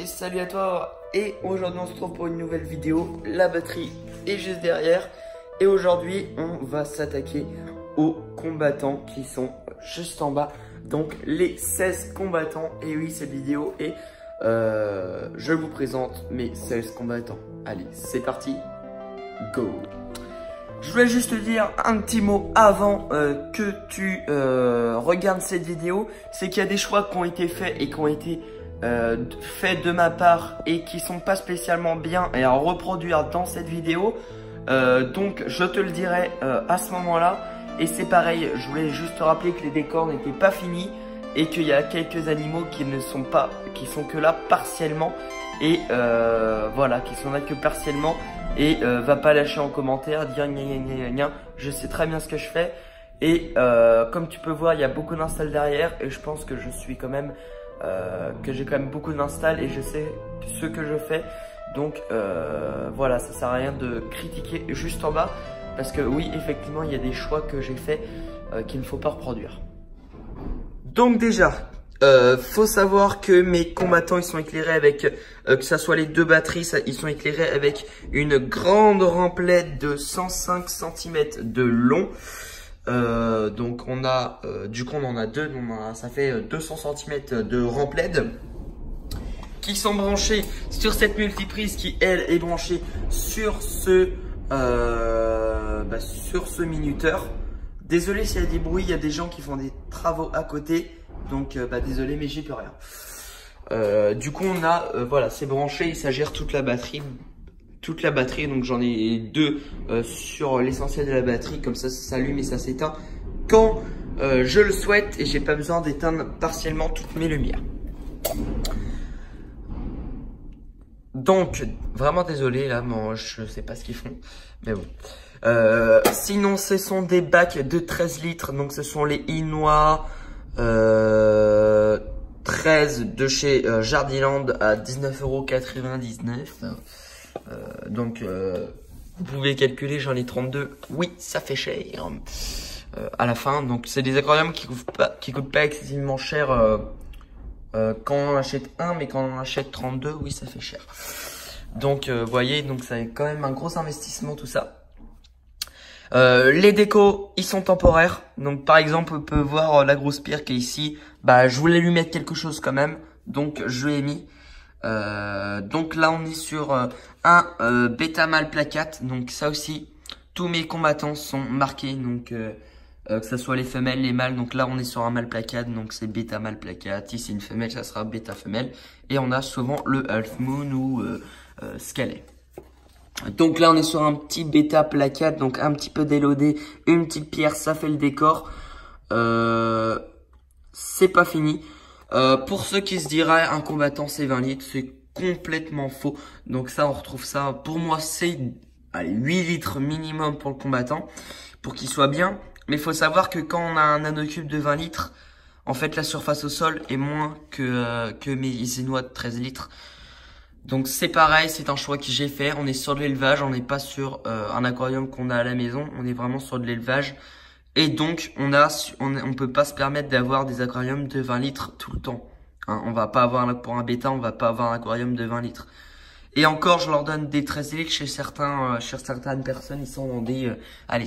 salut à toi. Et aujourd'hui on se retrouve pour une nouvelle vidéo. La batterie est juste derrière. Et aujourd'hui on va s'attaquer aux combattants qui sont juste en bas. Donc les 16 combattants. Et oui, cette vidéo est je vous présente mes 16 combattants. Allez, c'est parti. Go. Je voulais juste te dire un petit mot avant que tu regardes cette vidéo. C'est qu'il y a des choix qui ont été faits et qui ont été faits de ma part et qui sont pas spécialement bien et à reproduire dans cette vidéo. Donc je te le dirai à ce moment-là. Et c'est pareil, je voulais juste te rappeler que les décors n'étaient pas finis et qu'il y a quelques animaux qui ne sont pas, qui sont que là partiellement. Et voilà, qui sont là que partiellement. Et va pas lâcher en commentaire, dire gna gna gna gna, je sais très bien ce que je fais. Et comme tu peux voir, il y a beaucoup d'installs derrière. Et je pense que je suis quand même, que j'ai quand même beaucoup d'installs et je sais ce que je fais. Donc voilà, ça sert à rien de critiquer juste en bas. Parce que oui, effectivement, il y a des choix que j'ai fait qu'il ne faut pas reproduire. Donc déjà, faut savoir que mes combattants ils sont éclairés avec que ça soit les deux batteries, ils sont éclairés avec une grande remplette de 105 cm de long. Donc on a du coup on en a deux, donc ça fait 200 cm de remplette qui sont branchés sur cette multiprise qui elle est branchée sur ce minuteur. Désolé s'il y a des bruits, il y a des gens qui font des travaux à côté. Donc désolé mais j'y peux rien. Du coup on a voilà, c'est branché, ça gère toute la batterie. Donc j'en ai deux sur l'essentiel de la batterie, comme ça s'allume et ça s'éteint quand je le souhaite et j'ai pas besoin d'éteindre partiellement toutes mes lumières. Donc vraiment désolé là, moi je sais pas ce qu'ils font, mais bon. Sinon ce sont des bacs de 13 litres, donc ce sont les Inoa 13 de chez Jardiland à 19,99 €. Donc vous pouvez calculer, j'en ai 32. Oui, ça fait cher à la fin. Donc c'est des aquariums qui coûtent pas excessivement cher quand on en achète un, mais quand on en achète 32, oui ça fait cher. Donc vous voyez, donc c'est quand même un gros investissement tout ça. Les décos, ils sont temporaires. Donc par exemple, on peut voir la grosse pierre qui est ici. Je voulais lui mettre quelque chose quand même. Donc je l'ai mis. Donc là, on est sur un bêta mâle placate. Donc ça aussi, tous mes combattants sont marqués. Donc que ce soit les femelles, les mâles. Donc là, on est sur un mâle placate. Donc c'est bêta mâle placate. Ici, une femelle, ça sera bêta femelle. Et on a souvent le half moon ou scalet. Donc là on est sur un petit bêta placate, donc un petit peu délodé, une petite pierre, ça fait le décor. C'est pas fini. Pour ceux qui se diraient un combattant c'est 20 litres, c'est complètement faux. Donc ça on retrouve ça, pour moi c'est 8 litres minimum pour le combattant, pour qu'il soit bien. Mais il faut savoir que quand on a un nanocube de 20 litres, en fait la surface au sol est moins que mes Inoa de 13 litres. Donc c'est pareil, c'est un choix que j'ai fait. On est sur de l'élevage, on n'est pas sur un aquarium qu'on a à la maison. On est vraiment sur de l'élevage. Et donc on peut pas se permettre d'avoir des aquariums de 20 litres tout le temps. Hein, on va pas avoir, pour un bêta, on va pas avoir un aquarium de 20 litres. Et encore, je leur donne des 13 litres chez certaines personnes, ils sont dans des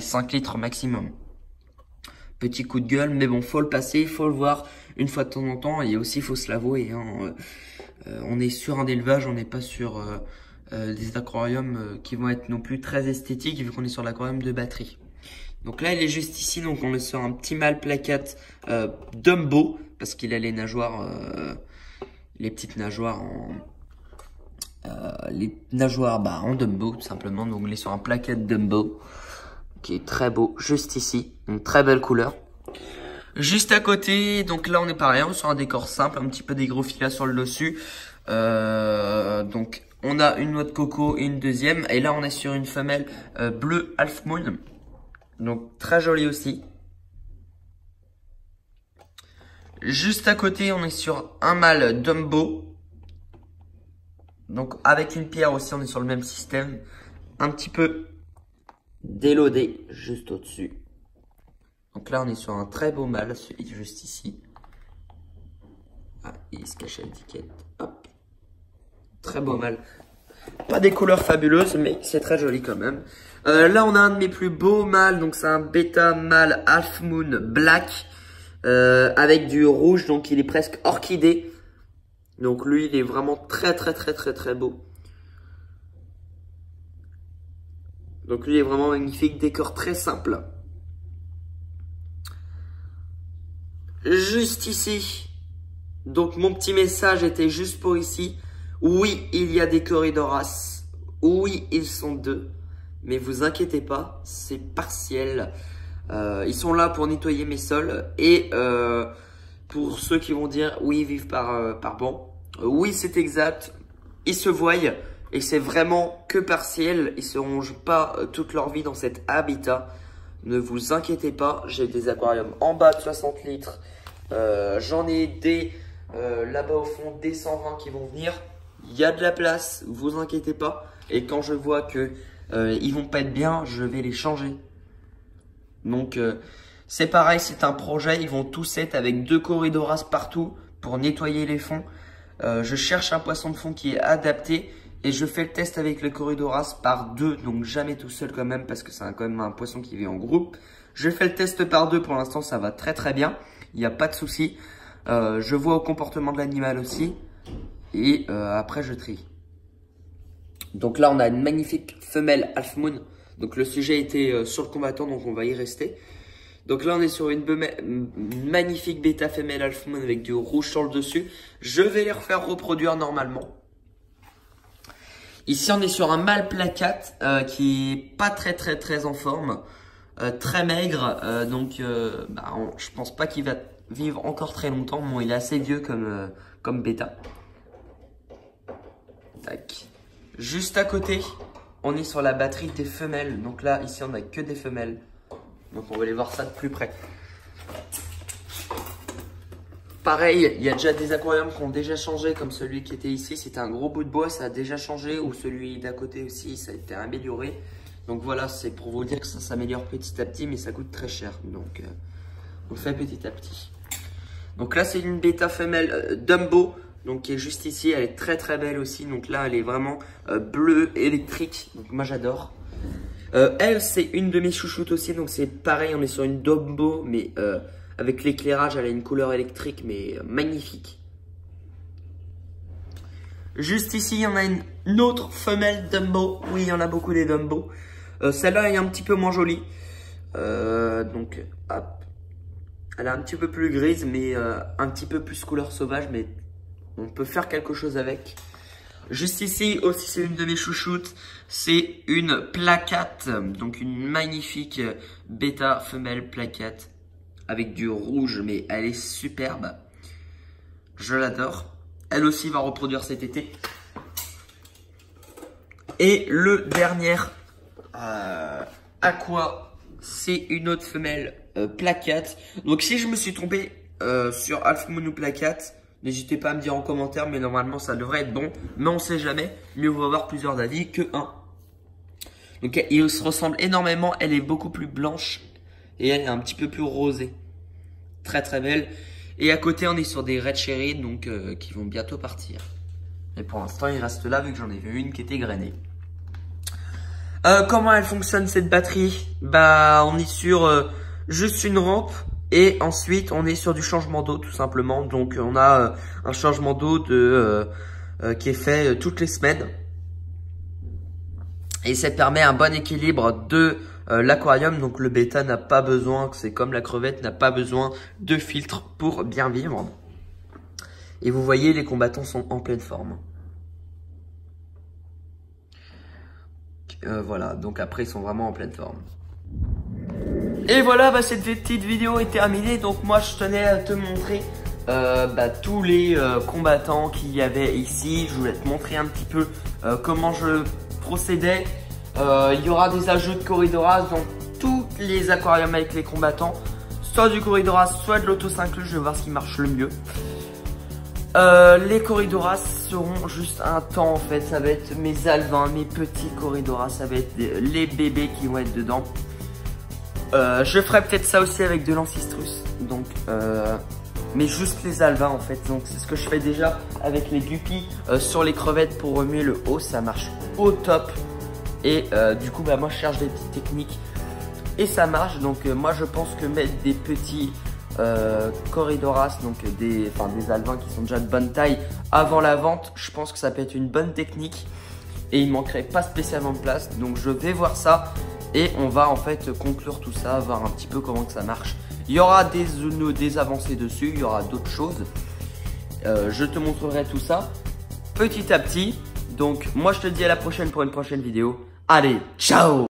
5 litres maximum. Petit coup de gueule, mais bon, faut le passer, il faut le voir une fois de temps en temps. Et aussi, il faut se l'avouer, hein, on est sur un élevage, on n'est pas sur des aquariums qui vont être non plus très esthétiques vu qu'on est sur l'aquarium de batterie. Donc là, il est juste ici, donc on est sur un petit mâle placate Dumbo parce qu'il a les nageoires, les petites nageoires en Dumbo tout simplement. Donc on est sur un placate Dumbo qui est très beau, juste ici, une très belle couleur. Juste à côté, donc là on est pareil, on est sur un décor simple, un petit peu des gros filets sur le dessus. Donc on a une noix de coco et une deuxième. Et là on est sur une femelle bleue half moon. Donc très jolie aussi. Juste à côté on est sur un mâle Dumbo. Donc avec une pierre aussi, on est sur le même système. Un petit peu délodé juste au-dessus. Donc là, on est sur un très beau mâle, celui juste ici. Ah, il se cache à l'étiquette. Hop. très beau mâle. Pas des couleurs fabuleuses, mais c'est très joli quand même. Là, on a un de mes plus beaux mâles. Donc, c'est un bêta mâle Half Moon Black. Avec du rouge, donc il est presque orchidée. Donc, lui, il est vraiment très beau. Donc, lui, il est vraiment magnifique. Décor très simple. Juste ici. Donc, mon petit message était juste pour ici. Oui, il y a des Corydoras. Oui, ils sont 2. Mais vous inquiétez pas, c'est partiel. Ils sont là pour nettoyer mes sols. Et pour ceux qui vont dire oui, ils vivent par banc. Oui, c'est exact. Ils se voient. Et c'est vraiment que partiel. Ils ne se rongent pas toute leur vie dans cet habitat. Ne vous inquiétez pas. J'ai des aquariums en bas de 60 litres. J'en ai des là-bas au fond, des 120 qui vont venir. Il y a de la place, vous inquiétez pas. Et quand je vois que ils vont pas être bien, je vais les changer. Donc c'est pareil, c'est un projet. Ils vont tous être avec 2 Corydoras partout pour nettoyer les fonds. Je cherche un poisson de fond qui est adapté. Et je fais le test avec le Corydoras par 2. Donc jamais tout seul quand même, parce que c'est quand même un poisson qui vit en groupe. Je fais le test par 2, pour l'instant ça va très bien. Il n'y a pas de souci. Je vois au comportement de l'animal aussi. Et après je trie. Donc là on a une magnifique femelle Half Moon. Donc le sujet était sur le combattant, donc on va y rester. Donc là on est sur une magnifique bêta femelle Half Moon avec du rouge sur le dessus. Je vais les refaire reproduire normalement. Ici on est sur un mâle placate qui est pas très en forme. Très maigre. Je pense pas qu'il va vivre encore très longtemps. Bon, il est assez vieux comme bêta. Tac. Juste à côté, on est sur la batterie des femelles. Donc là, ici, on n'a que des femelles. Donc on va aller voir ça de plus près. Pareil, il y a déjà des aquariums qui ont déjà changé, comme celui qui était ici. C'était un gros bout de bois, ça a déjà changé. Ou celui d'à côté aussi, ça a été amélioré. Donc voilà, c'est pour vous dire que ça s'améliore petit à petit, mais ça coûte très cher. Donc on le fait petit à petit. Donc là, c'est une bêta femelle Dumbo. Donc qui est juste ici, elle est très belle aussi. Donc là, elle est vraiment bleue électrique. Donc moi, j'adore. Elle, c'est une de mes chouchoutes aussi. Donc c'est pareil, on est sur une Dumbo, mais avec l'éclairage, elle a une couleur électrique, mais magnifique. Juste ici, il y en a une autre femelle Dumbo. Oui, il y en a beaucoup des Dumbo. Celle-là est un petit peu moins jolie. Donc, hop. Elle est un petit peu plus grise, mais un petit peu plus couleur sauvage, mais on peut faire quelque chose avec. Juste ici aussi, c'est une de mes chouchoutes. C'est une placate, donc une magnifique bêta femelle placate avec du rouge, mais elle est superbe. Je l'adore. Elle aussi va reproduire cet été. Et le dernier aqua, c'est une autre femelle placate. Donc si je me suis trompé sur Half Moon ou placate, n'hésitez pas à me dire en commentaire, mais normalement ça devrait être bon. Mais on sait jamais, mieux vaut avoir plusieurs avis que un. Donc ils se ressemblent énormément, elle est beaucoup plus blanche et elle est un petit peu plus rosée. Très belle. Et à côté on est sur des Red Cherry, donc qui vont bientôt partir. Et pour l'instant il reste là vu que j'en ai vu une qui était grainée. Comment elle fonctionne cette batterie? Bah on est sur juste une rampe. Et ensuite, on est sur du changement d'eau tout simplement. Donc, on a un changement d'eau qui est fait toutes les semaines. Et ça permet un bon équilibre de l'aquarium. Donc, le bêta n'a pas besoin, c'est comme la crevette, n'a pas besoin de filtre pour bien vivre. Et vous voyez, les combattants sont en pleine forme. Voilà, donc après, ils sont vraiment en pleine forme. Et voilà, bah, cette petite vidéo est terminée. Donc moi je tenais à te montrer tous les combattants qu'il y avait ici. Je voulais te montrer un petit peu comment je procédais. Il y aura des ajouts de Corydoras dans tous les aquariums avec les combattants. Soit du Corydoras, soit de l'auto-inclus. Je vais voir ce qui marche le mieux. Les Corydoras seront juste un temps en fait. Ça va être mes alvins, mes petits Corydoras. Ça va être les bébés qui vont être dedans. Je ferai peut-être ça aussi avec de l'ancistrus. Donc mais juste les alvins en fait. Donc c'est ce que je fais déjà avec les guppies sur les crevettes pour remuer le haut, ça marche au top. Et du coup bah moi je cherche des petites techniques et ça marche. Donc moi je pense que mettre des petits corridoras, donc des alvins qui sont déjà de bonne taille avant la vente, je pense que ça peut être une bonne technique et il manquerait pas spécialement de place. Donc je vais voir ça et on va en fait conclure tout ça, voir un petit peu comment que ça marche. Il y aura des avancées dessus, il y aura d'autres choses. Je te montrerai tout ça petit à petit. Donc moi je te dis à la prochaine pour une prochaine vidéo. Allez, ciao!